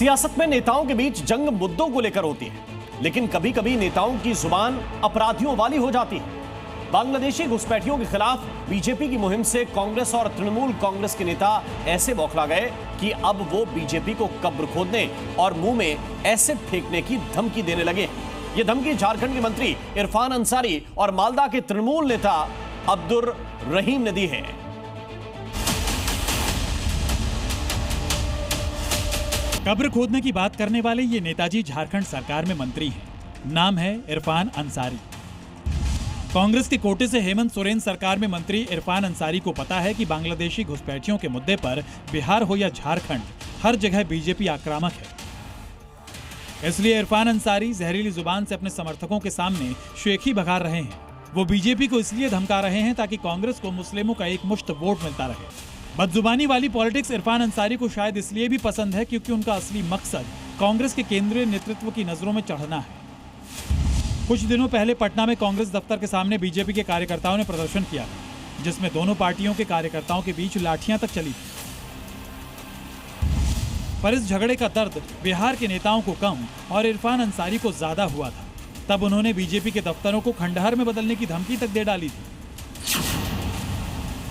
सियासत में नेताओं के बीच जंग मुद्दों को लेकर होती है, लेकिन कभी कभी नेताओं की जुबान अपराधियों वाली हो जाती है। बांग्लादेशी घुसपैठियों के खिलाफ बीजेपी की मुहिम से कांग्रेस और तृणमूल कांग्रेस के नेता ऐसे बौखला गए कि अब वो बीजेपी को कब्र खोदने और मुंह में एसिड फेंकने की धमकी देने लगे। ये धमकी झारखंड के मंत्री इरफान अंसारी और मालदा के तृणमूल नेता अब्दुर रहीम ने दी है। कब्र खोदने की बात करने वाले ये नेताजी झारखंड सरकार में मंत्री हैं। नाम है इरफान अंसारी। कांग्रेस के कोटे से हेमंत सोरेन सरकार में मंत्री इरफान अंसारी को पता है कि बांग्लादेशी घुसपैठियों के मुद्दे पर बिहार हो या झारखंड, हर जगह बीजेपी आक्रामक है। इसलिए इरफान अंसारी जहरीली जुबान से अपने समर्थकों के सामने शेखी भगार रहे हैं। वो बीजेपी को इसलिए धमका रहे हैं ताकि कांग्रेस को मुस्लिमों का एक मुश्त वोट मिलता रहे। बदजुबानी वाली पॉलिटिक्स इरफान अंसारी को शायद इसलिए भी पसंद है क्योंकि उनका असली मकसद कांग्रेस के केंद्रीय नेतृत्व की नजरों में चढ़ना है। कुछ दिनों पहले पटना में कांग्रेस दफ्तर के सामने बीजेपी के कार्यकर्ताओं ने प्रदर्शन किया, जिसमें दोनों पार्टियों के कार्यकर्ताओं के बीच लाठियां तक चली थी। पर इस झगड़े का दर्द बिहार के नेताओं को कम और इरफान अंसारी को ज्यादा हुआ था। तब उन्होंने बीजेपी के दफ्तरों को खंडहर में बदलने की धमकी तक दे डाली थी।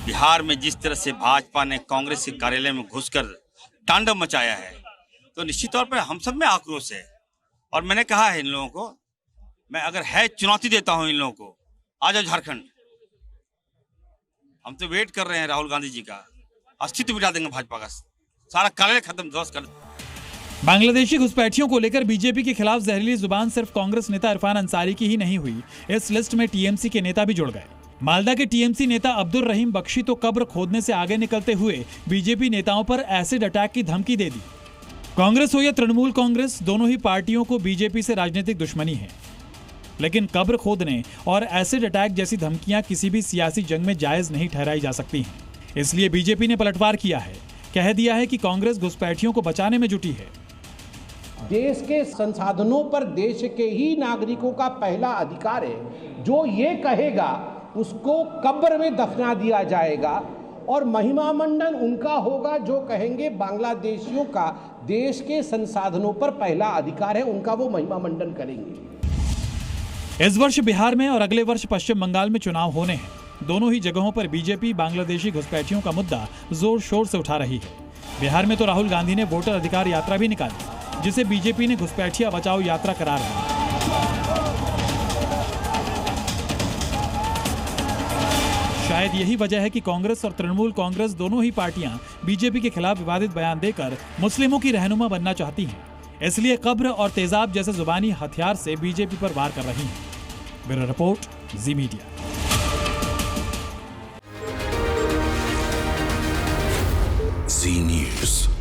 बिहार में जिस तरह से भाजपा ने कांग्रेस के कार्यालय में घुसकर तांडव मचाया है, तो निश्चित तौर पर हम सब में आक्रोश है। और मैंने कहा है इन लोगों को, मैं अगर है चुनौती देता हूं इन लोगों को, आ जाओ झारखंड। हम तो वेट कर रहे हैं राहुल गांधी जी का, अस्तित्व मिटा देंगे भाजपा का, सारा कार्यालय खत्म ध्वस्त कर। बांग्लादेशी घुसपैठियों को लेकर बीजेपी के खिलाफ जहरीली जुबान सिर्फ कांग्रेस नेता इरफान अंसारी की ही नहीं हुई, इस लिस्ट में टीएमसी के नेता भी जुड़ गए। मालदा के टीएमसी नेता अब्दुर रहीम बख्शी तो कब्र खोदने से आगे निकलते हुए बीजेपी नेताओं पर एसिड अटैक की धमकी दे दी। कांग्रेस हो या तृणमूल कांग्रेस, दोनों ही पार्टियों को बीजेपी से राजनीतिक दुश्मनी है, लेकिन कब्र खोदने और एसिड अटैक जैसी धमकियां किसी भी सियासी जंग में जायज नहीं ठहराई जा सकती हैं। इसलिए बीजेपी ने पलटवार किया है, कह दिया है कि कांग्रेस घुसपैठियों को बचाने में जुटी है। देश के संसाधनों पर देश के ही नागरिकों का पहला अधिकार है। जो ये कहेगा उसको कब्र में दफना दिया जाएगा, और महिमा मंडन उनका होगा जो कहेंगे बांग्लादेशियों का देश के संसाधनों पर पहला अधिकार है, उनका वो महिमा मंडन करेंगे। इस वर्ष बिहार में और अगले वर्ष पश्चिम बंगाल में चुनाव होने हैं। दोनों ही जगहों पर बीजेपी बांग्लादेशी घुसपैठियों का मुद्दा जोर शोर से उठा रही है। बिहार में तो राहुल गांधी ने वोटर अधिकार यात्रा भी निकाली, जिसे बीजेपी ने घुसपैठिया बचाओ यात्रा करार दिया। शायद यही वजह है कि कांग्रेस और तृणमूल कांग्रेस दोनों ही पार्टियां बीजेपी के खिलाफ विवादित बयान देकर मुस्लिमों की रहनुमा बनना चाहती हैं। इसलिए कब्र और तेजाब जैसे जुबानी हथियार से बीजेपी पर वार कर रही हैं। ब्यूरो रिपोर्ट, जी मीडिया। जी न्यूज़।